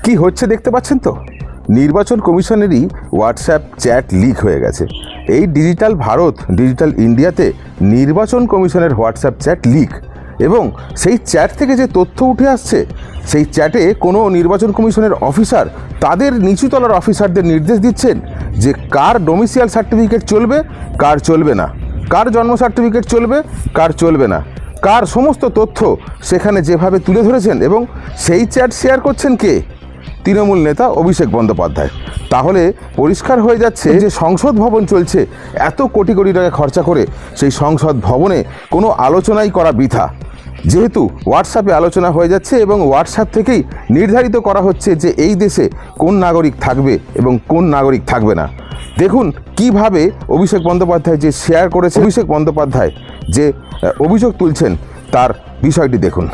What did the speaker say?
কি হচ্ছে দেখতে পাচ্ছেন তো, নির্বাচন কমিশনেরই হোয়াটসঅ্যাপ চ্যাট লিক হয়ে গেছে। এই ডিজিটাল ভারত, ডিজিটাল ইন্ডিয়াতে নির্বাচন কমিশনের হোয়াটসঅ্যাপ চ্যাট লিক, এবং সেই চ্যাট থেকে যে তথ্য উঠে আসছে, সেই চ্যাটে কোনো নির্বাচন কমিশনের অফিসার তাদের নিচুতলার অফিসারদের নির্দেশ দিচ্ছেন যে কার ডোমিসাইল সার্টিফিকেট চলবে, কার চলবে না, কার জন্ম সার্টিফিকেট চলবে, কার চলবে না, কার সমস্ত তথ্য সেখানে যেভাবে তুলে ধরেছেন, এবং সেই চ্যাট শেয়ার করছেন কে? তৃণমূল নেতা অভিষেক বন্দ্যোপাধ্যায়। তাহলে পরিষ্কার হয়ে যাচ্ছে যে সংসদ ভবন চলছে, এত কোটি কোটি টাকা খরচা করে সেই সংসদ ভবনে কোনো আলোচনাই করা বৃথা, যেহেতু হোয়াটসঅ্যাপে আলোচনা হয়ে যাচ্ছে এবং হোয়াটসঅ্যাপ থেকেই নির্ধারিত করা হচ্ছে যে এই দেশে কোন নাগরিক থাকবে এবং কোন নাগরিক থাকবে না। দেখুন কিভাবে অভিষেক বন্দ্যোপাধ্যায় যে শেয়ার করেছে, অভিষেক বন্দ্যোপাধ্যায় যে অভিযোগ তুলছেন তার বিষয়টি দেখুন।